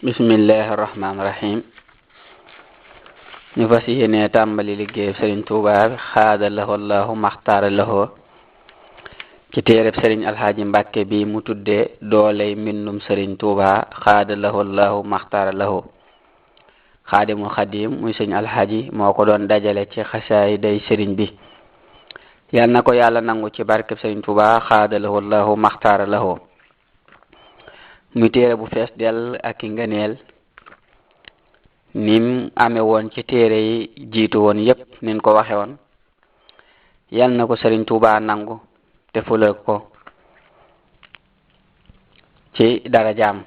bismillahi rahmaani rahim ñu fas yéene tàmbali liggéey Sëriñ Tuubaa bi xaada lahu allahu maxtaara lahu ci téereb Sëriñ Alxaaji Mbàkke bi mu tudde dooley mbindum Sëriñ Tuubaa xaada lahu allahu maxtaara lahu xaadimul xadim muy Sëriñ Alxaaji moo ko doon dajale ci xasaay day sëriñ bi yal na ko yàlla nangu ci barkeb Sëriñ Tuubaa xaada lahu allahu maxtaara lahu muy téere bu fees dell ak i ngëneel nim amee woon ci téere yi jiitu woon yépp nin ko waxe woon yal na ko Sëriñ Tuubaa nangu te fulal ko ci darajaam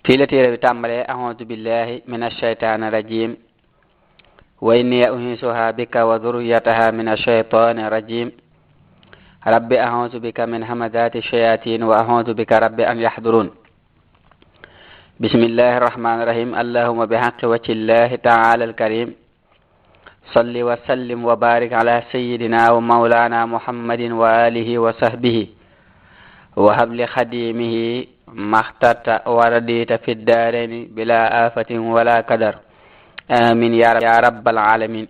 fii la téere bi tàmbalee a'uudu billahi min ash-shaytaani rajim wa inni u'iizuha bika wa dhurriyyataha min ash-shaytaani rajim rabbi a'uuzu bika min hamazaati shayatin wa a'uuzu bika rabbi an yahdurun bismillahi rahmaani rahim allahumma bihaqqi wajhillahi ta'ala al-karim salli wa sallim wa barik ala sayyidina wa mawlana muhammadin wa alihi wa sahbihi wa habli khadimihi mahtata wa radita fi daarayni bila afatin wala kadar amin ya rabbal alamin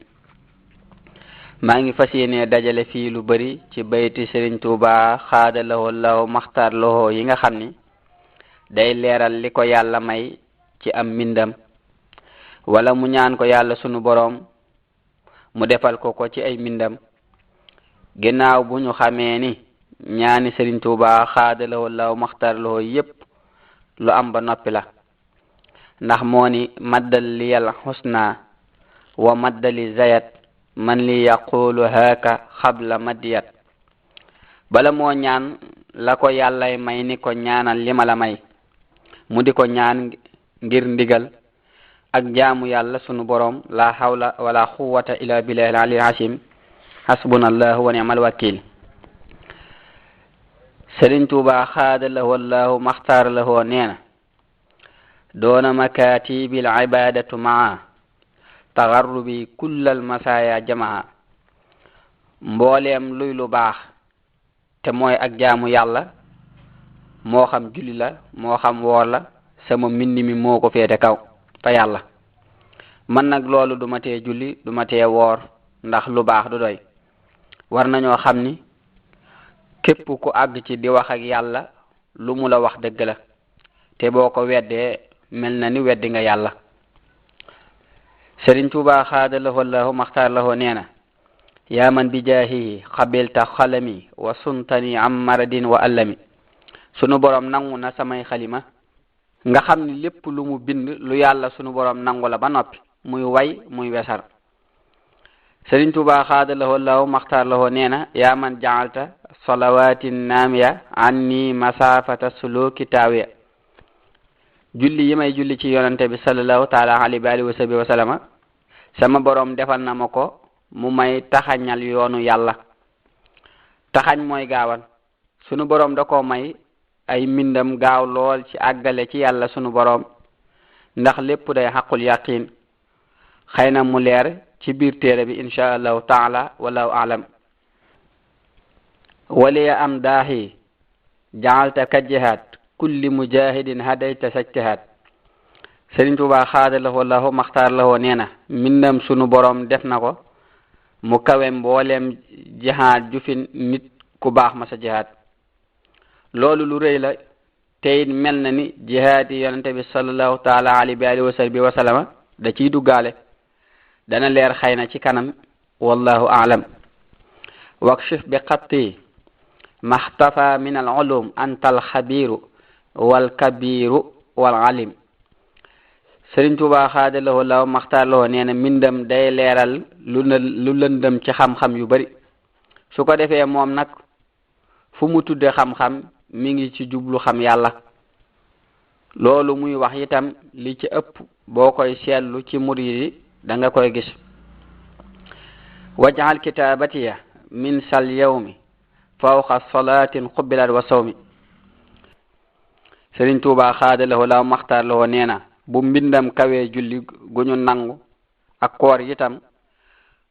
maa ngi fas yéene dajale fii lu bari ci bayti Sëriñ Tuubaa xaada lahu allahu maxtaar lahu yi nga xam ni day leeral li ko yàlla may ci am mbindam wala mu ñaan ko yàlla sunu boroom mu defal ko ci ay mbindam ginnaaw bu ñu xamee ni ñaani Sëriñ Tuubaa xaada lahu allahu maxtaar lahu yépp lu am ba noppi la ndax moo ni maddal liyal husna wa maddali zayat man li yaqulu haka xabla madiyat bala moo ñaan la ko yàllay may ni ko ñaanal li ma la may mu di ko ñaan ngir ndigal ak jaamu yàlla sunu boroom la hawla wala quwwata illa billahi al-aliyyil azim hasbunallahu wa ni'mal wakil Sëriñ Tuubaa xaada lahu allahu maxtaar lahu neena doona makatibil ibadatu maa tagarrubi kullal masaya jamaa mbooleem luy lu baax te mooy ak jaamu yàlla moo xam julli la moo xam woor la sama mbind mi moo ko féete kaw fa yàlla man nag loolu du ma tee julli du ma tee woor ndax lu baax du doy war nañoo xam ni képp ku àgg ci di wax ak yàlla lu mu la wax dëgg la te boo ko weddee mel na ni weddi nga yàlla Sëriñ Tuubaa xaada lahu allahu maxtaar lahu neena yaa man bi jaahihi xabilta xalami wa suntani am maradin wa allami sunu borom nangu na samay xalima nga xam ni lépp lu mu bind lu yàlla sunu borom nangu la ba noppi muy way muy wesar Sëriñ Tuubaa xaada lahu allahu maxtaar lahu neena yaa man jaalta salawatin naamiya anni masafata suluki taawiya julli yi may julli ci yonante bi sallallahu taala alayhi wa sahbihi wa sallama sama borom defal na ma ko mu may taxañal yoonu yàlla taxañ mooy gaawal sunu borom da ko may ay mbindam gaaw lool ci àggale ci yàlla sunu borom ndax lépp day xaqul yaqin xëy na mu leer ci biir téere bi insha allahu taala wallahu alam waliya am daahi jaalta kajjihaat kulli mujahidin hadayta sajtihaat Sëriñ Tuubaa xaada lahu allahu maxtaar lahu neena mbindam sunu borom def na ko mu kawe mbooleem jihaad ju fi nit ku baax ma sa jihaad loolu lu rëy la te it mel na ni jihaad yi yonente bi sallallahu taala alayhi wa sahbihi wa sallama da ciy duggaale dana leer xëy na ci kanam wallahu a'lam wakshif bi xatti maxtafa min al ulum anta al xabiru wal kabiru wal alim Sëriñ Tuubaa xaada lahu allahu maxtaar lahu neena mbindam day leeral lu lëndëm ci xam-xam yu bari su ko defee moom nag fu mu tudde xam-xam mi ngi ci jublu xam yàlla loolu muy wax itam li ci ëpp boo koy seetlu ci murid yi da nga koy gis waj'al kitabatiya min sal yawmi fawqa salatin qubbilat wa sawmi Sëriñ Tuubaa xaada lahu allahu maxtaar lahu neena bu mbindam kawee julli gu ñu nangu ak koor itam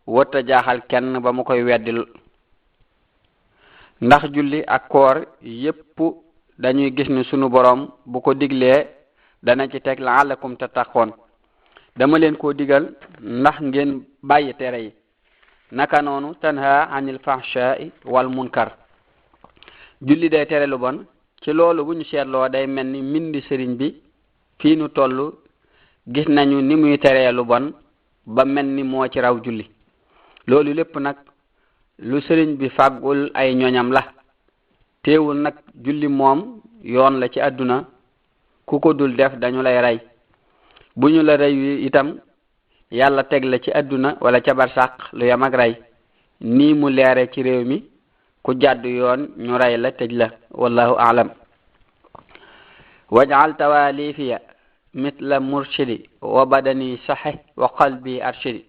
wërta jaaxal kenn ba mu koy weddil ndax julli ak koor yépp dañuy gis ni sunu borom bu ko diglee dana ci teg la'allakum tattaqoon dama leen koo digal ndax ngeen bàyyi tere yi naka noonu tanha anil fahsha'i wal munkar julli day tere lu bon ci loolu bu ñu seetloo day mel ni mbindi sëriñ bi fii nu toll gis nañu ni muy teree lu bon ba mel ni moo ci raw julli loolu lépp nag lu sëriñ bi fàggul ay ñoñam la teewul nag julli moom yoon la ci àdduna ku ko dul def dañu lay rey bu ñu la rey itam yàlla teg la ci àdduna wala ca barsàq lu yam ak rey nii mu leere ci réew mi ku jàdd yoon ñu rey la tëj la wallahu a'lam waj'al tawalifiya mitla murshidi wa badani sahih wa qalbi arshidi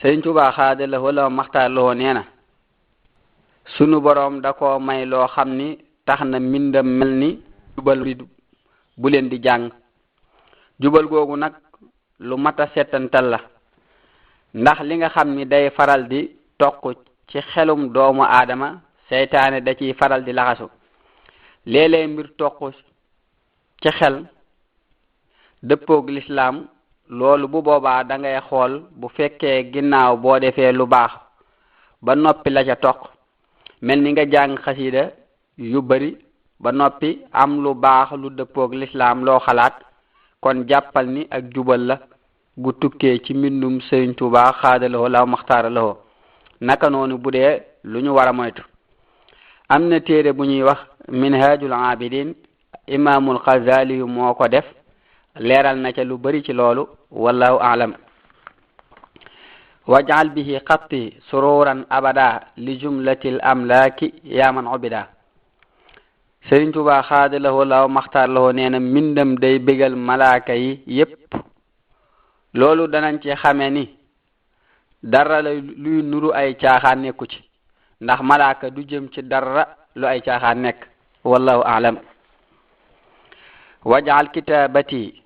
Sëriñ Tuubaa xaada la wala maxtaar loo nee na sunu boroom da ko may loo xam ni tax na mbindam mel ni jubal bu leen di jàng jubal googu nag lu mat a settantal la ndax li nga xam ni day faral di toq ci xelum doomu aadama seytaane da ciy faral di laxasu léeg-léeg mbir toq ci xel dëppoog lislaam loolu bu boobaa da ngay xool bu fekkee ginnaaw boo defee lu baax ba noppi la ca toq mel ni nga jàng xasida yu bari ba noppi am lu baax lu dëppoog lislaam loo xalaat kon jàppal ni ak jubal la gu tukkee ci mbindum Sëriñ Tuubaa xaadalawoo law maxtaaralawoo naka noonu bu dee lu ñu war a moytu am na téere bu ñuy wax minhajul abidin imaamul Xasaali moo ko def leeral na ca lu bari ci loolu wallahu a'lam waj'al bihi xatti sururan abada li jumlatil amlaaki yaa man ubida Sëriñ Tuubaa xaadalawoo law maxtaaralawoo nee na mbindam day bégal malaaka yi yépp loolu danañ ci xame ni dara la luy nuru ay caaxaan nekku ci ndax malaaka du jëm ci dara lu ay caaxaan nekk wallahu a'lam waj'al kitabati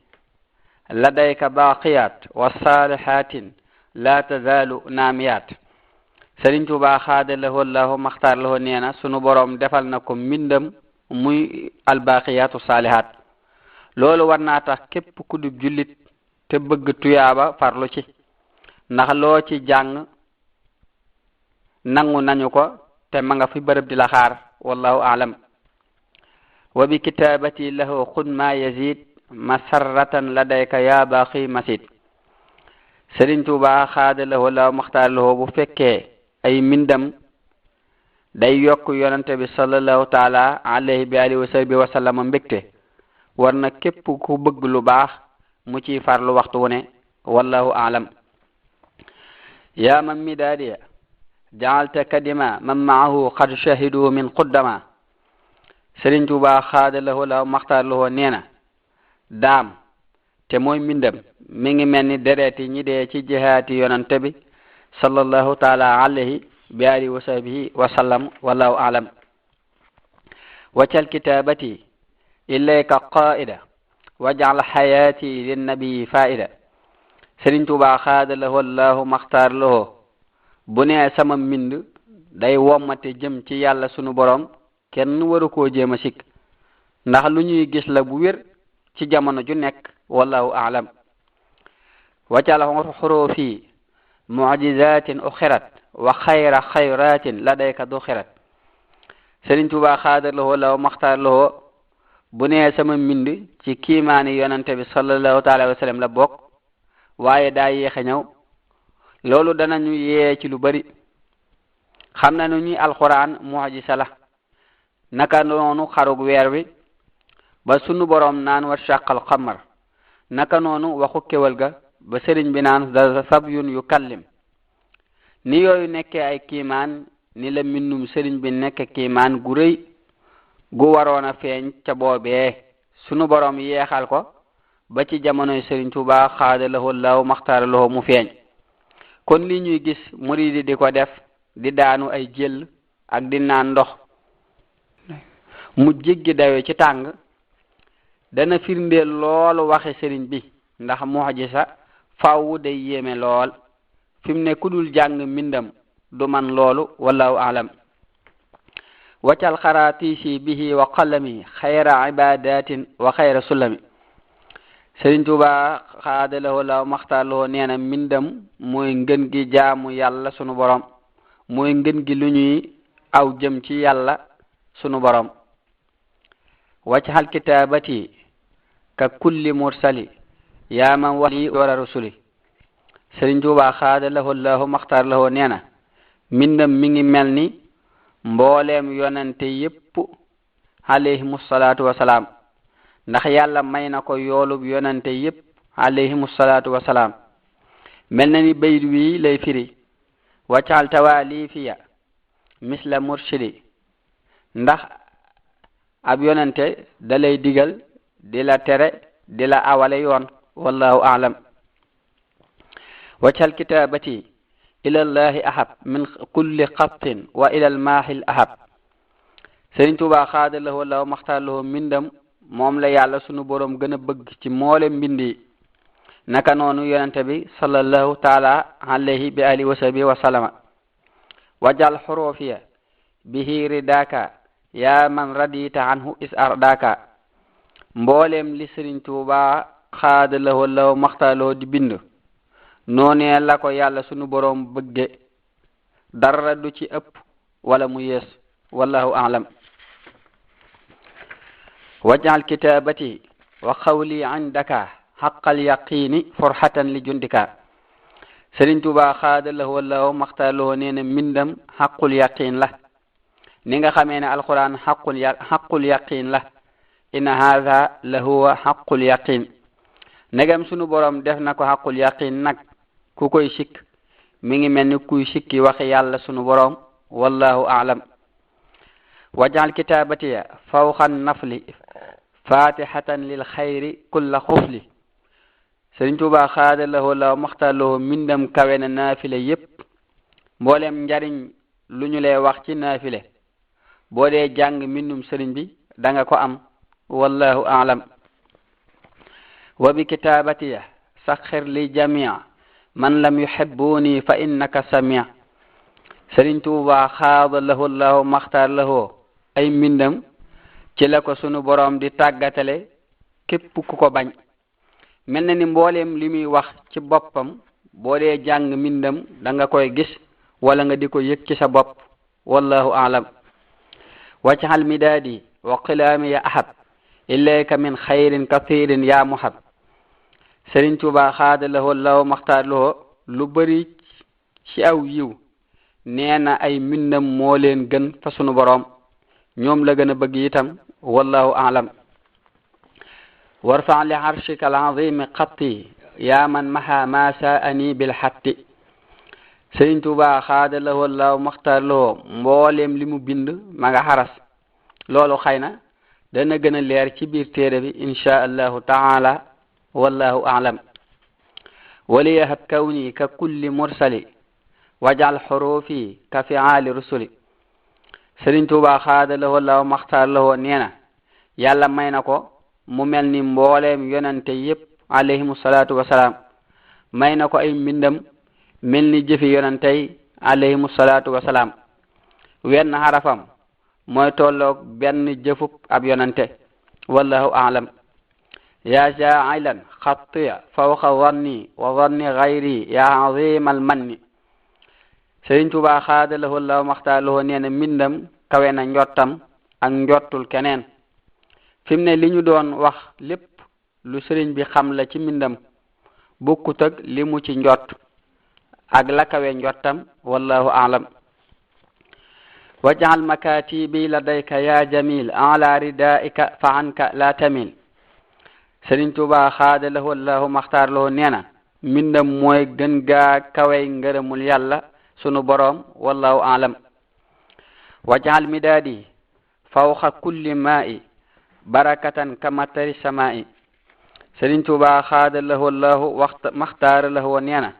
ladayka baqiyat wa salihatin la tazalu naamiyat Sëriñ Tuubaa xaadalawoo law maxtaaralawoo nee na sunu boroom defal na ko mbindam muy albaqiyatu salihat loolu war naa tax képp ku dub jullit te bëgg tuyaaba farlu ci ndax loo ci jàng nangu nañu ko te ma nga fi bërëb di la xaar wallahu a'lam wa bi kitabati lahu xud ma yazid masarratan ladayka ya baqi masid Sëriñ Tuubaa xaadalawoo law maxtaaralawoo bu fekkee ay mbindam day yokk yonante bi sallallahu taala alayhi bi alihi wa sahbihi wa sallam mbégte war na képp ku bëgg lu baax mu ciy farlu waxtu wu ne wallahu a'lam ya man midadiya ja'alta kadima man ma'ahu qad shahidu min quddama Sëriñ Tuubaa xaadalawoo law maxtaaralawoo nee na daam te mooy mbindam mi ngi mel ni dereeti ñi dee ci jihaati yonante bi sallallahu taala alayhi bi alihi wa sahbihi wa sallam wallahu a'lam waj'al kitabati ilayka qaida waj'al hayati linnabi faida Sëriñ Tuubaa xaadalawoo law maxtaaralawoo bu nee sama mbind day wommate jëm ci yàlla sunu borom kenn waru koo jéem a sikk ndax lu ñuy gis la bu wér ci jamono ju nekk wallahu a'lam waj'al hurufi mu'jizatin ukhirat wa xayra xayratin ladayka duxirat Sëriñ Tuubaa xaadalawoo law maxtaaralawoo bu nee sama mbind ci kiimaani yonante bi sallallahu taala wa sallam la bokk waaye daa yéex a ñëw loolu danañu yee ci lu bari xam na nu ñuy alquran mu'jiza la naka noonu xarug weer wi ba sunu boroom naan wa shaqal qamar naka noonu waxu kéwal ga ba sëriñ bi naan da sabyun yu kallim ni yooyu nekkee ay kiimaan ni la mbindum sëriñ bi nekk kiimaan gu rëy gu waroon a feeñ ca boobee sunu boroom yeexal ko ba ci jamonoy Sëriñ Tuubaa xaadalawoo law maxtaaralawoo mu feeñ kon li ñuy gis muridi di ko def di daanu ay jël ak di naan ndox mu jéggi dayo ci tàng dana firndeel loolu waxe sëriñ bi ndax mu'jiza faaw day yéeme lool fi mu ne ku dul jàng mbindam du man loolu wallahu a'lam waccal xaraatiisi bihi wa qalami xayra ibadatin wa xayra sulami Sëriñ Tuuba xaadalawoo la maxtaarloo nee na mbindam mooy ngën gi jaamu yàlla sunu borom mooy ngën gi lu ñuy aw jëm ci yàlla sunu borom waccal kitaabati ka kulli mursali yaa man wali wara rusuli Sëriñ Tuuba xaadalawoo la maxtaarloo nee na mbindam mi ngi mel ni mbooleem yonente yépp alayhimu salaatu wasalaam ndax yàlla may na ko yoolub yonente yépp alayhimu salaatu wasalaam mel na ni bayit wi lay firi waccal tawaalifiya misla murshidi ndax ab yonente da lay digal di la tere di la awale yoon wallahu a'lam waccal kitaabati ila llahi ahab min kulli xattin wa ila almaahil ahab Sëriñ Tuuba xaadalawoo la maxtaarlawoo mbindam moom la yàlla sunu borom gën a bëgg ci moole mbindi naka noonu yonente bi sallallahu taala alayhi bi alihi wa sahbihi wa sallama wajal xurufiya bihi ridaka ya man radita anhu is ardaka mboolem li Sëriñ Tuuba xaadalawoo la maxtaarlawoo di bind noonee la ko yàlla sunu borom bëgge dara du ci ëpp wala mu yees wallahu a'lam waj'al kitabati wa qawli indaka haqqal yaqini furhatan li jundika Sëriñ Tuuba xaadalawoo wala maxtaarlawoo nee na mbindam haqqul yaqin la ni nga xamee ne alquran haqqul yaqin la inna hadha la huwa haqqul yaqin negam sunu borom def na ko haqqul yaqin nag ku koy sikk mi ngi mel ni kuy sikki waxi yàlla sunu borom wallahu a'lam waj'al kitabatiya fawqa nafli fatihatan lil khayri kulla khufli Sëriñ Tuuba xaadalawoo la maxtaarlawoo mbindam kawe na naafile yépp mboolem njariñ lu ñu lay wax ci naafile boo dee jàng mbindum sëriñ bi danga ko am wallahu a'lam wa bi kitabatiya saxir li jamia man lam yuhibbuni fa innaka samia Sëriñ Tuuba xaadalawoo la maxtaarlawoo ay mbindam ci la ko sunu borom di tàggatale képp ku ko bañ mel na ni mbooleem li muy wax ci boppam boo dee jàng mbindam da nga koy gis wala nga di ko yëg ci sa bopp wallahu a'lam waj'al midaadi wa qilaami ya ahab ilayka min xayrin kathirin ya muhab Sëriñ Tuuba xaadalawoo la maxtaarlawoo lu bari ci aw yiw nee na ay mbindam moo leen gën fa sunu borom ñoom la gën a bëgg itam wallahu a'lam warfa li arshika al-azim qatti ya man maha ma sa'ani bil hatti Sëriñ Tuuba xaadalawoo la maxtaarlawoo mboolem li mu bind ma nga xaras loolu xëy na dana gën a leer ci biir téere bi insha allahu taala wallahu a'lam waliyahab kawni ka kulli mursali waj'al xurufi ka fi'ali rusuli Sëriñ Tuuba xaadalawoo la maxtaarlawoo nee na yàlla may na ko mu mel ni mbooleem yonente yépp alayhimu salaatu wasalaam may na ko ay mbindam mel ni jëfi yonentey alayhimu salaatu wasalaam wenn xarafam mooy tolloog benn jëfub ab yonente wallahu a'lam ya ja'ilan xattiya fawqa zanni wa zanni ghayri ya azimal manni Sëriñ Tuuba xaadalawoo la maxtaarlawoo nee na mbindam kawe na njottam ak njottul keneen fi mu ne li ñu doon wax lépp lu sëriñ bi xam la ci mbindam bokkut ak li mu ci njott ak la kawe njottam wallahu a'lam waj'al makatibi ladayka ya jamil ala ridaika fa anka la tamil Sëriñ Tuuba xaadalawoo la maxtaarlawoo nee na mbindam mooy gën gaa kawe ngërëmul yàlla sunu borom wallahu a'lam waj'al midaadi fawqa kulli ma'i barakatan kamatari sama'i Sëriñ Tuuba xaadalawoo la maxtaarlawoo nee na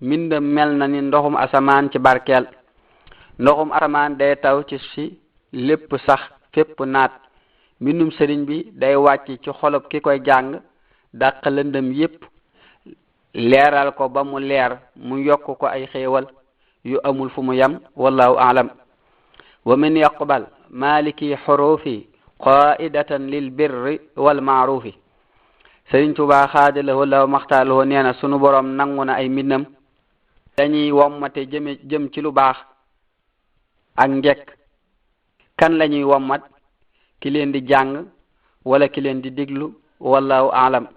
mbindam mel na ni ndoxum asamaan ci barkeel ndoxum asamaan day taw ci si lépp sax fépp naat mbindum sëriñ bi day wàcc ci xolob ki koy jàng dàq lëndëm yépp leeral ko ba mu leer mu yokk ko ay xéewal yu amul fu mu yam wallahu a'lam wa min yaqbal maliki hurufi qaidatan lil birri wal ma'rufi. Sëriñ Tuubaa xaadalahoo law maxtaalahoo nee na sunu borom nangu na ay mbindam dañuy wommate jëm ci lu baax ak njekk. kan lañuy wommat? ki leen di jàng wala ki leen di diglu, wallahu a'lam.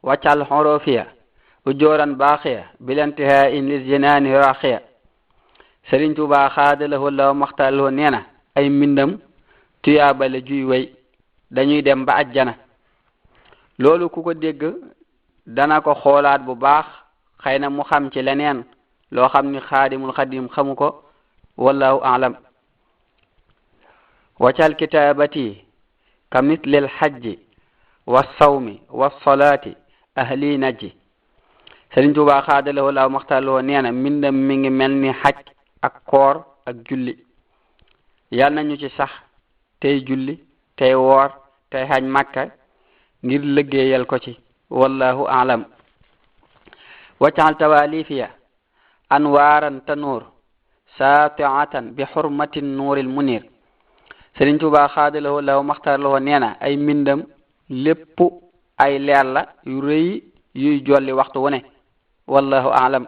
waccal hurufiya ujuran baaxiya bilantihaa'in lil jinaani raaxiya. Sëriñ Tuubaa xaadalahoo law maxtaalahoo nee na ay mbindam tuyaaba la juy way dañuy dem ba ajjana. loolu ku ko dégg dana ko xoolaat bu baax, xëy na mu xam ci leneen loo xam ni xaadimul xadim xamu ko, wallahu a'lam. waccal kitaabati ka mislil hajji wa sawmi wa salaati ahli najji. Sëriñ Tuubaa xaadalahoo law maxtaalahoo nee na mbindam mi ngi mel ni xaj ak koor ak julli. yal nañu ci sax tey julli tey woor tey xaj Makka ngir liggéeyal ko ci, wallahu a'lam. waccal tawalifiya anwaaran tanuur saati'atan bi hurmatin nuuril munir. Sëriñ Tuubaa xaadalahoo law maxtaalahoo nee na ay mbindam lépp ay leer la yu rëy yuy jolli waxtu wu ne, wallahu a'lam.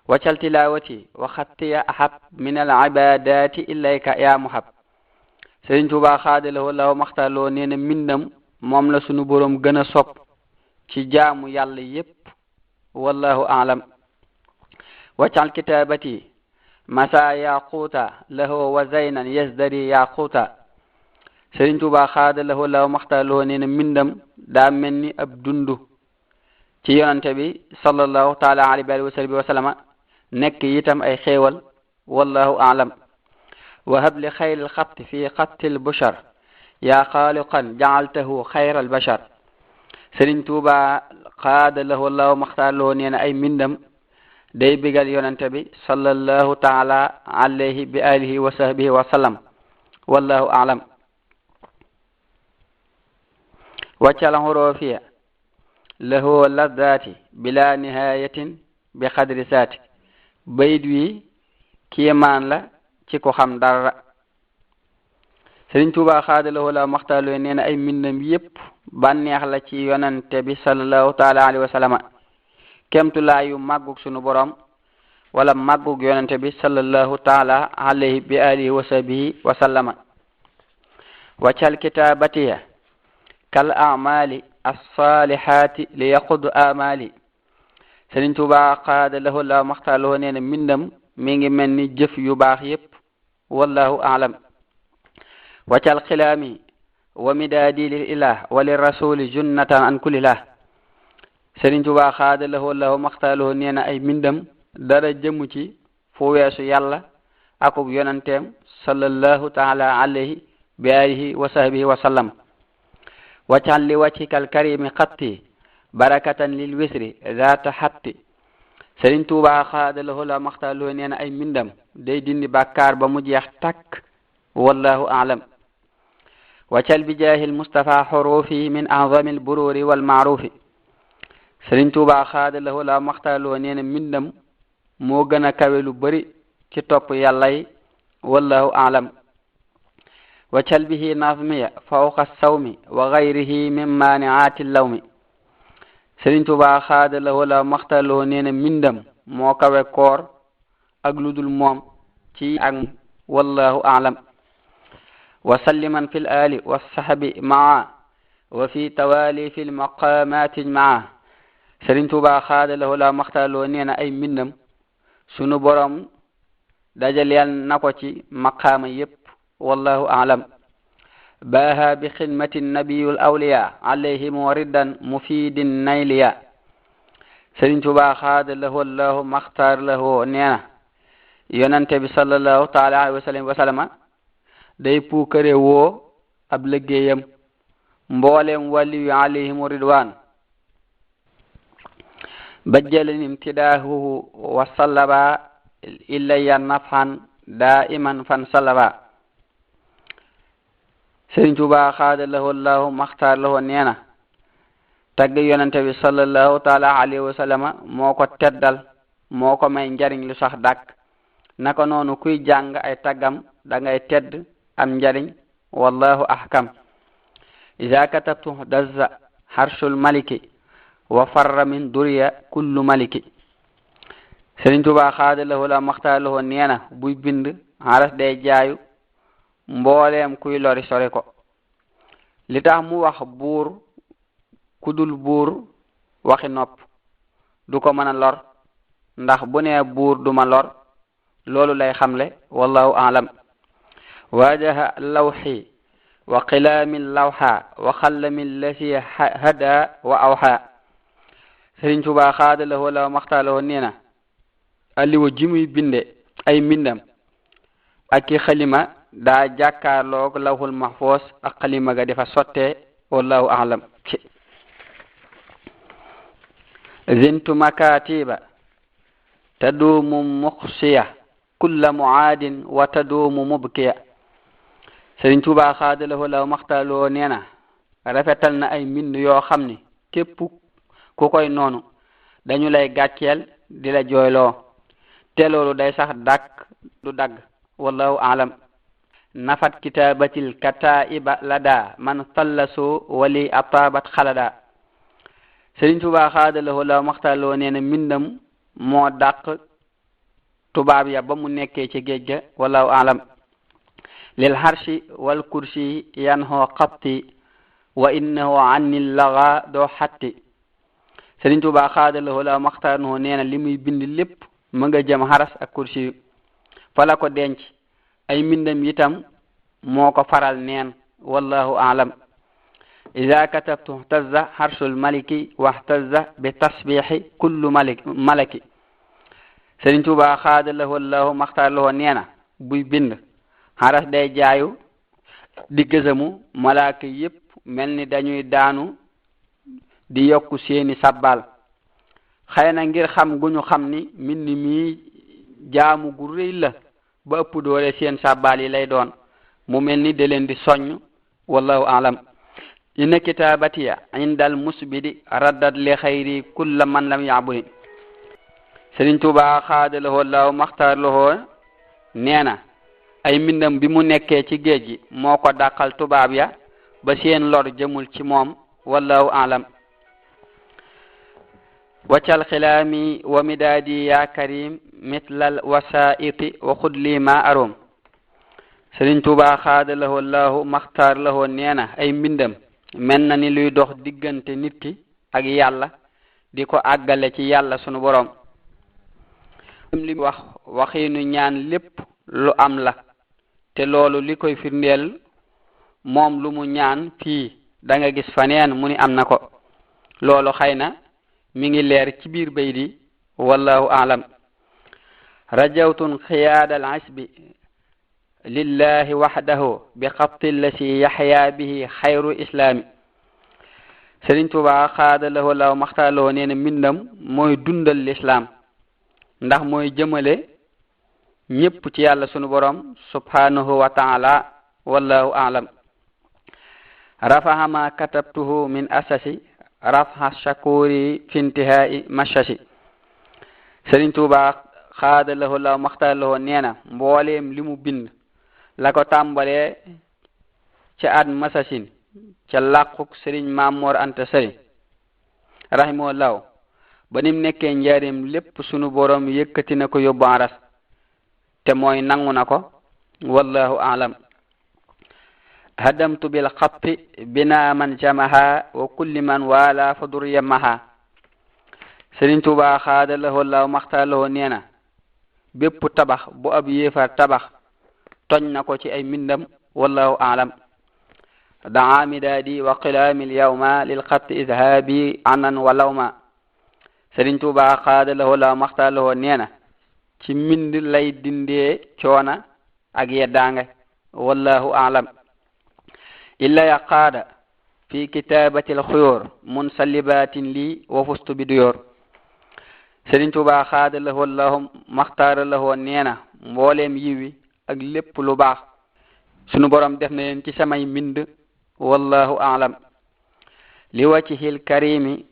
waccal tilawati wa xattiya ahab min al ibadati ilayka ya muhab. Sëriñ Tuubaa xaadalahoo law maxtaalahoo nee na mbindam moom la sunu boroom gën a sopp ci jaamu yàlla yépp, wallahu a'lam. waccal kitaabati masa yaquuta lahu wa zaynan yasdari yaquuta. Sëriñ Tuubaa xaadalahoo law maxtaalahoo nee na mbindam daa mel ni ab dundu ci yonante bi sallallahu taala alayhi wa sallama nekk itam ay xéewal, wallahu a'lam. wahab li xayril xatti fi xattil bushar yaa xaaliqan ja'altahu xayral bashar. Sëriñ Tuubaa xaadalahoo law maxtaalahoo nee na ay mbindam day bigal yonante bi sallallahu taala alayhi bi alihi wa sahbihi wa sallam, wallahu a'lam. waccal hurufiya lahu laddaati bila nihayatin bi xadri saati. bayit wi kiimaan la ci ko xam dara. Sëriñ Tuubaa xaadalahoo law maxtaalahoo nee na ay mbindam yépp bànneex la ci yonante bi sallallahu taala alayhi wa sallama, kemtulaayu màggug sunu borom wala màggug yonante bi sallallahu taala alayhi bi alihi wa sahbihi wa sallama. waccal kitaabatiya kal a'mali as-salihati li yaqud amali. Sëriñ Tuubaa xaadalahoo law maxtaalahoo nee na mbindam mi ngi mel ni jëf yu baax yépp, wallahu a'lam. waccal xilaami wa midaadi lil ilah wa lir rasuli junnatan an kulli lah. Sëriñ Tuubaa xaadalahoo law maxtaalahoo nee na ay mbindam dara jëmu ci fu weesu yàlla akub yonanteem sallallahu taala alayhi bi alihi wa sahbihi wa sallam. waccal li wajhikal karimi xatti barakatan lil wisri zaata xatti. Sëriñ Tuubaa xaadalahoo law maxtaalahoo nee na ay mbindam day dindi bàkkaar ba mu jeex takk, wallahu a'lam. waccal bi jaahil Mustafa xurufi min a'zamil bururi wal ma'rufi. Sëriñ Tuubaa xaadalahoo law maxtaalahoo nee na mbindam moo gën a kawe lu bari ci topp yàlla yi, wallahu a'lam. waccal bihi nazmiya fawqa sawmi wa gayrihi min maani'aati lawmi. Sëriñ Tuubaa xaadalahoo law maxtaalahoo nee na mbindam moo kawe koor ak ludul moom ci ak, wallahu a'lam. wa salliman fil ali wa sahbi maa wa fi tawali fil maqamati maa. Sëriñ Tuubaa xaadalahoo law maxtaalahoo nee na ay mbindam sunu borom dajaleel na ko ci maqaama yépp, wallahu a'lam. baaha bi xidmati nabiyul awliya alayhim wa riddan mufidin nayliya. Sëriñ Tuubaa xaadalahoo law maxtaalahoo nee na yonante bi sallallahu taala alayhi wa sallama day puukare woo ab liggéeyam mboolem waliyu alayhimu ridwan. bajjalani imtidaahuhu wa sallaba ilayya nafhan daiman fan sallaba. Sëriñ Tuubaa xaadalahoo law maxtaalahoo nee na tagg yonante bi sallallahu taala alayhi wa sallama moo ko teddal, moo ko may njariñ lu sax dàkk. naka noonu kuy jàng ay taggam da ngay tedd am njariñ wallahu ahkam iza katabtu dazza harshul maliki wa farra min duriya kullu maliki Sëriñ Tuubaa xaadalahu la maxtaarlahu neena buy bind haras day jaayu mbooleem kuy lori sori ko li tax mu wax buur kudul buur waxi nopp du ko mën a lor ndax bu nee buur duma lor loolu lay xamle wallahu a'lam wajaha lawhi wa qilaami lawha wa xallami lasi hada wa awha Sëriñ Tuubaa xaadalahu la maxtaarlahu neena alliwa ji muy binde ay mbindam ak ki xalima daa jàkkaarloog lawhul mahfuz ak xalima ga dafa sottee wallahu a'lam zintu makatiba taduumu muqsiya kulla muaadin wa taduumu mubkiya Sëriñ Tuubaa xaadalahu law maxtaaloo nee na rafetal na ay mbind yoo xam ni képp ku koy noonu dañu lay gàcceel di la jooyloo te loolu day sax dàkk du dagg wallahu a'lam nafat kitabatil kataiba lada man tallasu wali atabat xalada Sëriñ Tuubaa xaadalahu law maxtaaloo nee na mbindam moo dàq tubaab ya ba mu nekkee ci géej ga wallahu a'lam lil harshi wal kursi yanho xatti wa innahu anni laga doo xatti Sëriñ Tuubaa xaadalahu law maxtaaloo nee na li muy bind lépp mu nga jëm haras ak kursi fala ko denc ay mbindam itam moo ko faral neen wallahu a'lam iza katabtu tazza harshul maliki wahtazza bi tasbihi kullu malaki Sëriñ Tuubaa xaadalahu lahu maxtaarlahu neena buy bind haras day jaayu di gësamu malaaka yépp mel ni dañuy daanu di yokku seeni sabbal xëy na ngir xam gu ñu xam ni mbind mi jaamu gu rëy la ba ëpp doole seen sabbal yi lay doon mu mel ni da leen di soññ wallahu a'lam inna kitabatiya indal musbidi raddat li xayri kulla man lam ya'budi Sëriñ Tuubaa xaadalahu law maxtaarlahu neena ay mbindam bi mu nekkee ci géej gi moo ko dàqal tubaab ya ba seen lor jëmul ci moom wallahu a'lam waccal xilaami wa midaadi ya karim mitlal wasaiti wa xudli ma arom Sëriñ Tuubaa xaadalahu lahu maxtaarlahu neena ay mbindam mel na ni luy dox diggante nit ki ak yàlla di ko àggale ci yàlla sunu borom li wax waxiinu ñaan lépp lu am la te loolu li koy firndeel moom lu mu ñaan fii da nga gis faneen mu ni am na ko loolu xëy na mi ngi leer ci biir bay di wallahu a'lam rajawtun xiyaadal asbi lillahi wahdahu bi xabti lasi yaxya bihi xayru islaami Sëriñ Tuubaa xaadalahu law maxtaaloo nee na mbindam mooy dundal l'islam ndax mooy jëmale ñépp ci yàlla sunu borom subhanahu wa ta'ala wallahu a'lam rafaha ma katabtuhu min asasi rafha shakuri fi intihai mashasi Sëriñ Tuubaa xaadalahu law maxtaaloo nee na mbooleem li mu bind la ko tàmbalee ca at masasin ca làquk Sëriñ Mamoor Anta Sali rahimahullahu ba nim nekkee njaarim lépp sunu borom yëkkati na ko yóbbu aras te mooy nangu na ko wallahu a'lam hadamtu bil xatti bina man jamaha wa kulli man wala fa dur yamaha Sëriñ Tuubaa xaadalahu law maxtaaloo nee na bépp tabax bu ab yéefar tabax toñ na ko ci ay mbindam wallahu a'lam daa midaadi wa qilaami alyawma lil xatti idhaabi anan wa lawma Sëriñ Tuubaa xaadalahu law maxtaaloo nee na ci mbind lay dindee coona ak yeddaange wallahu a'lam illa yaqaada fi kitabati alxuyur munsalibatin li wa fustu bi duyor Sëriñ Tuubaa xaadalahu lahu maxtaaralahoo nee na mbooleem yiwi ak lépp lu baax sunu borom def na leen ci samay mbind wallahu a'lam li wajhil karimi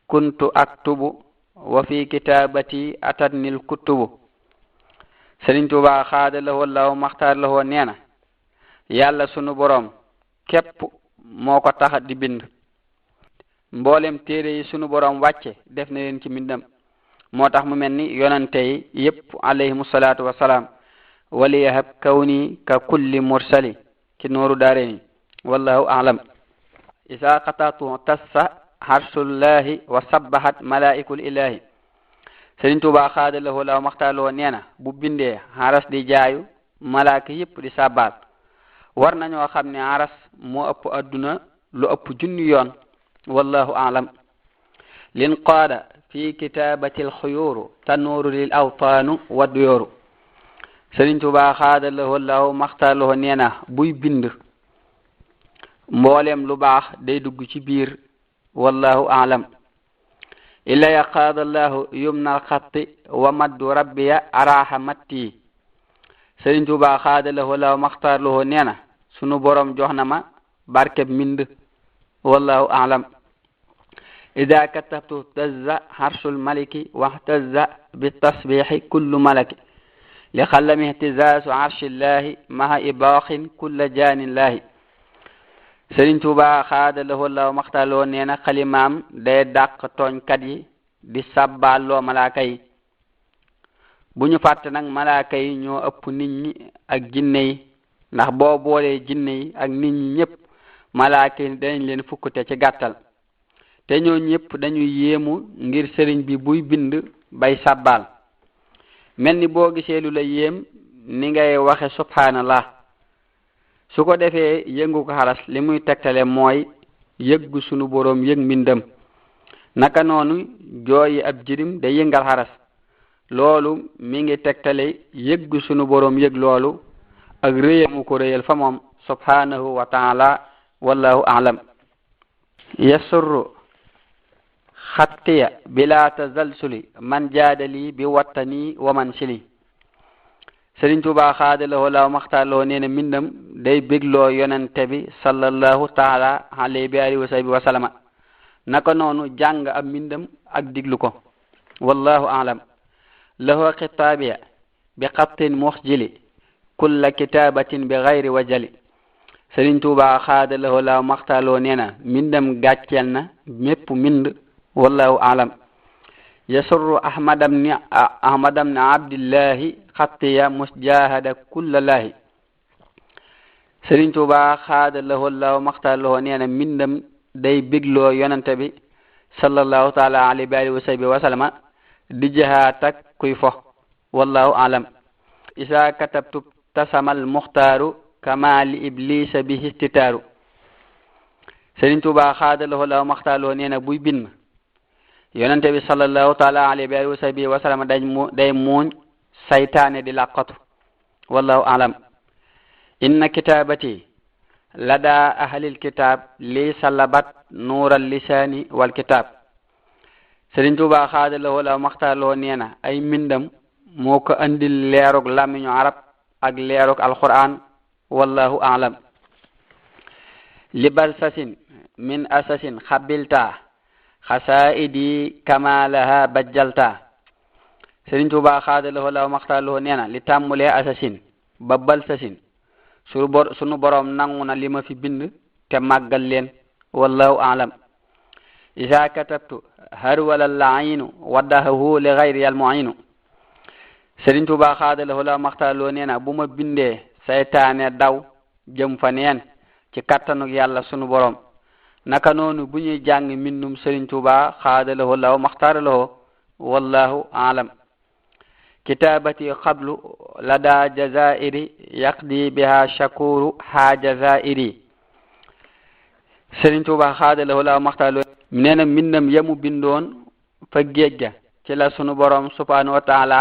kuntu aktubu wa fi kitabati atatnil kutubu Sëriñ Tuubaa xaadalahu lahu maxtaaralahoo nee na yàlla sunu borom képp moo ko tax di bind mboolem téere yi sunu borom wàcce def na leen ci mbindam moo tax mu mel ni yonante yi yépp alayhimu salaatu wasalaam waliyahab kawni ka kulli mursali ki nooru daareni wallahu a'lam isa qatatu tassa harsullahi wa sabbahat malaikul ilahi Sëriñ Tuubaa xaadalawoo law maxtaaloo nee na bu bindee haras di jaayu malaaka yépp di sabbal war nañoo xam ne haras moo ëpp adduna lu ëpp junni yoon wallahu a'lam lin qaada fi kitabati alxuyuuru tanuuru lil awtaanu wa duyooru Sëriñ Tuubaa xaadalawoo law maxtaaloo nee na buy bind mboolem lu baax day dugg ci biir wallahu a'lam illa yaqaadallahu yumna alxatti wa maddu rabbiya araha matti Sëriñ Tuubaa xaadalawoo law maxtaaloo nee na sunu borom jox na ma barkeb mbind wallahu a'lam ida katabtu tazza harsul maliki wahtazza bitasbihi kullu malaki li xallami ihtizaazu arshillahi maha ibaaxin kulla jaanillahi Sëriñ Tuubaa xaadalawoo law maxtaaloo nee na xalimaam day dàq tooñkat yi di sabbaaloo malaaka yi bu ñu fàtte nag malaaka yi ñoo ëpp nit ñi ak jinne yi ndax boo boolee jinne yi ak nit ñi ñëpp malaaka yi dañ leen fukkute ci gàttal te ñoo ñëpp dañuy yéemu ngir sëriñ bi buy bind bay sabbaal mel ni boo gisee lu la yéem ni ngay waxe subhanallah su ko defee yëngu ko xaras li muy tegtale mooy yëggu sunu boroom yëg mbindam naka noonu jooyi ab jirim day yëngal xaras loolu mi ngi tegtale yëggu sunu boroom yëg loolu ak réyamu ko réyal fa moom subhanahu wa ta'ala wallahu a'lam yasurru xattiya bila tazalsuli man jaadali bi wattani wa man sili Sëriñ Tuubaa xaadalawoo law maxtaaloo nee na mbindam day bégloo yonente bi sallallahu taala alayhi bi alihi wa sahbihi wa sallama naka noonu jàng ab mbindam ak diglu ko wallahu a'lam lahu xitaabiya bi xattin muxjili kulla kitaabatin bi gayri wajali Sëriñ Tuubaa xaadalawoo law maxtaaloo nee na mbindam gàcceel na mépp mbind wallahu a'lam yasurru ahmadam ni abdillahi xattiya musjahada kullalahi Sëriñ Tuubaa xaadalawoo law maxtaaloo nee na mbindam day bégloo yonente bi sallallahu taala alayhi wa alihi wa sahbihi wa sallama di jahaat ak kuy fo wallahu a'lam isa katabtu tasamal muxtaaru kama li iblisa bi histitaaru Sëriñ Tuubaa xaadalawoo law maxtaaloo nee na buy bind yonente bi sallallahu taala alayhi wa alihi wa sahbihi wa sallama day muuñ saytaane di làqatu wallahu a'lam inna kitabati lada ahlil kitab li salabat nuural lisaani wal kitab Sëriñ Tuubaa xaadalawoo law maxtaaloo nee na ay mbindam moo ko andil leerug làmmiñu arab ak leerug alquran wallahu a'lam libalsasin min asasin xabilta xasaidi kama laha bajjalta Sëriñ Tuubaa xaadalawoo law maxtaaloo nee na li tàmmulee asasin ba balsasin sunu borom nangu na li ma fi bind te màggal leen wallahu a'lam isa katabtu harwala al-aynu waddahu li ghayri al-mu'inu Sëriñ Tuubaa xaadalawoo law maxtaaloo nee na bu ma bindee saytaane daw jëm fa neen ci kattanuk yàlla sunu borom naka noonu bu ñuy jàng mbindum Sëriñ Tuubaa xaadalawoo law maxtaaloo wallahu a'lam kitabati qablu lada jazairi yaqdi biha shakuru ha jazairi Sëriñ Tuubaa xaadalawoo law maxtaaloo nee na mbindam yamu bindoon fa géej ga ci la sunu borom subhanahu wa ta'ala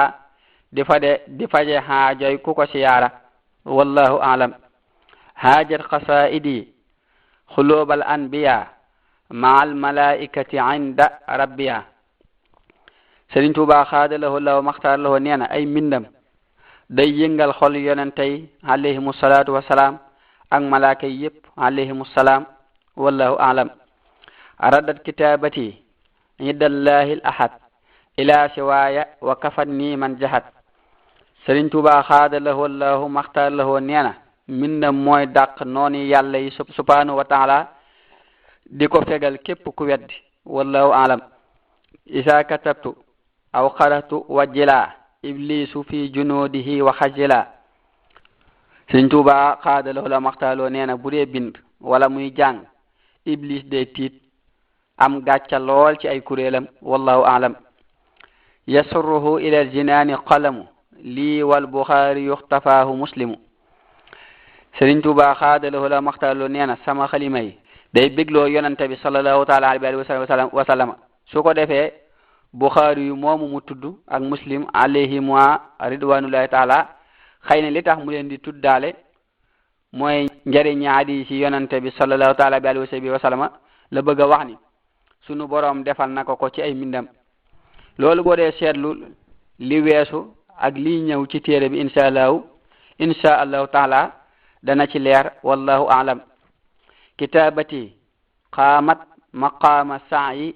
di faje haajoy ku ko siyaara wallahu a'lam haajat qasaidi xulubal anbiya ma'al malaikati inda rabbiya Sëriñ Tuubaa xaadalawoo law maxtaaloo nee na ay mbindam day yëngal xol yonente yi alayhimu salaatu wasalaam ak malaaka yi yépp alayhimu salaam wallahu a'lam raddat kitabati indallahi al-ahad ila siwaaya wa kafanni man jahat Sëriñ Tuubaa xaadalawoo law maxtaaloo nee na mbindam mooy dàq nooni yàlla yi subhanahu wa taala di ko fegal képp ku weddi wallahu alam. isa katabtu aw qaratu wajjila iblisu fi junudihi wa xajila. Sëriñ Tuubaa xaadaloo la maxtaaloo nee na bu dee bind wala muy jàng iblis day tiit am gàcca lool ci ay kuréelam wallahu alam. yasurruhu ila aljinaani qalamu lii wal buxaari yuxtafaahu muslimu. Sëriñ Tuubaa xaadaloo la maxtaaloo nee na sama xalima yi day bégloo yonante bi sallallahu taala alayhi wa sallam su ko defee buxaari yu moomu mu tudd ak muslim alayhim wa ridwanullahi taala xëy na li tax mu leen di tuddaale mooy njëriñ hadiis yi yonante bi sallallahu taala alayhi wa sallam la bëgg a wax ni sunu boroom defal na ko ci ay mbindam. loolu boo dee seetlu li weesu ak lii ñëw ci téere bi insha allahu taala dana ci leer wallahu alam. kitabati qaamat maqaama sa'yi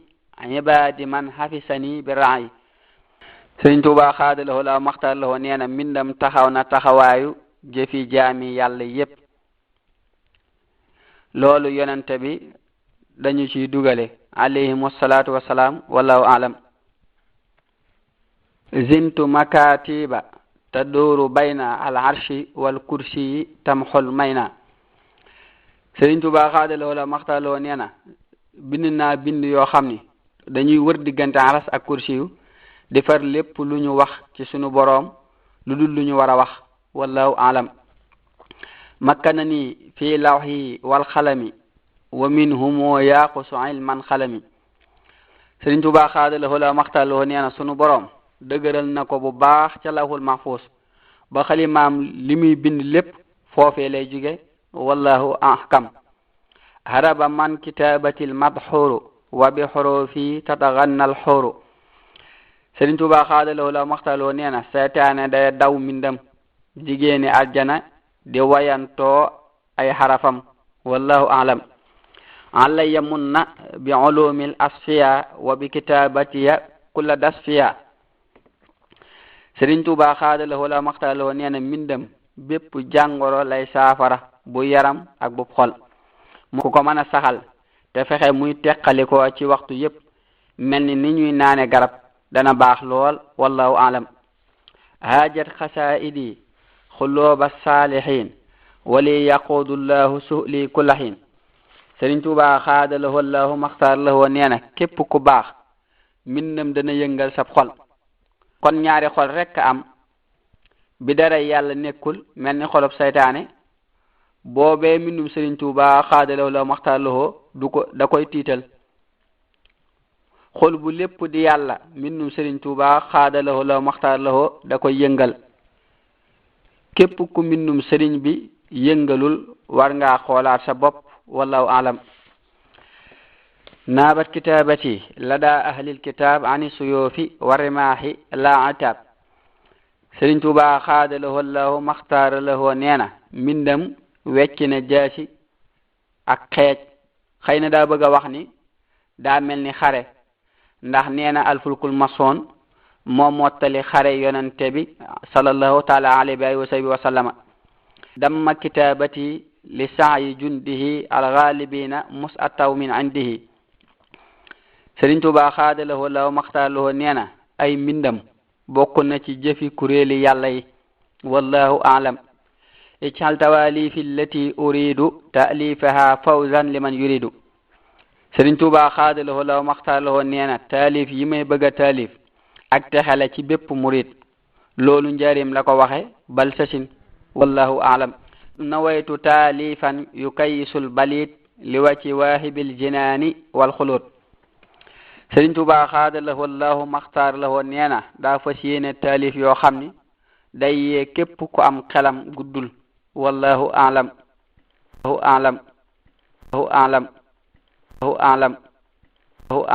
ibadi man hafisani bi ra'yi. Sëriñ Tuubaa xaadaloo la maxtar la nee na mbindam taxaw na taxawaayu jëfi jaami yàlla yépp. loolu yonente bi dañu ciy dugale alayhim wasalaatu wasalaam wallahu alam. zintu makatiba taduru bayna al arshi wal kursi tamxul mayna. Sëriñ Tuubaa xaadaloo la maxtar la nee na bind naa bind yoo xam ni dañuy wër diggante aras ak kursi yu di far lépp lu ñu wax ci sunu boroom lu dul lu ñu war a wax wallahu alam. makkanani fi lawhi wal xalami wa minhumu yaqusu ilman xalami. Sëriñ Tuubaa xaadaloo la maxtaloo nee na sunu boroom dëgëral na ko bu baax ca lawhul mahfuz ba xalimaam li muy bind lépp foofee lay jóge wallahu ahkam. haraba man kitabatil madhuru wa bi xurufi tataganna al xuru. Sëriñ Tuubaa xaadaloo la maxtaloo nee na seytaane day daw mbindam jigéeni aljana di wayantoo ay xarafam wallahu alam. alayya munna bi ulumil asfiya wa bi kitabatiya kulla dasfiya. Sëriñ Tuubaa xaadaloo la maxtaloo nee na mbindam bépp jàngoro lay saafara bu yaram ak bu xol. ku ko mën a saxal te fexe muy teqalikoo ci waxtu yépp mel ni ñuy naane garab dana baax lool wallahu alam. haajat xasaidi xulooba saalihin wali yaqudullahu suhli kulla hin. Sëriñ Tuubaa xaadaloo lahu maxtaar lahoo nee na képp ku baax mbindam dana yëngal sab xol. kon ñaari xol rekk am bi dara yàlla nekkul mel ni xolob saytaane boobee mbindum Sëriñ Tuubaa xaadaloo lahu maxtaar lahoo da koy tiital. xol bu lépp di yàlla mbindum Sëriñ Tuubaa xaadaloo lahu maxtaar lahoo da koy yëngal. képp ku mbindum sëriñ bi yëngalul war ngaa xoolaat sa bopp wallahu alam. naabat kitabati lada ahlil kitab ani suyoofi wa rimaahi la atab. Sëriñ Tuubaa xaadaloo lahu maxtaar lahoo nee na mbindam wecc na jaasi ak xeej. xëy na daa bëgg a wax ni daa mel ni xare ndax nee na alfulkul masoon moo mottali xare yonente bi sallallahu taala alayhi wa sallama. damma kitabati li sa'yi jundihi alghalibina mus'ataw min indihi. Sëriñ Tuubaa xaadaloo lahu maxtaar lahoo nee na ay mbindam bokk na ci jëfi kuréeli yàlla yi wallahu alam. ij'al tawalifi allati uridu ta'lifaha fawzan liman yuridu. Sëriñ Tuubaa xaadaloo lahu maxtaar lahoo nee na taalif yi may bëgg a taalif ak texale ci bépp murid loolu njaarim la ko waxe bal sasin wallahu alam. nawaytu taalifan yukayisul balid li wacci waahibil jinaani wal xuluut. Sëriñ Tuubaa xaadaloo lahu maxtaar lahoo nee na daa fas yéene taalif yoo xam ni day yee képp ku am xelam guddul wallahu alam. wallahu alam. wallahu alam. wallahu alam.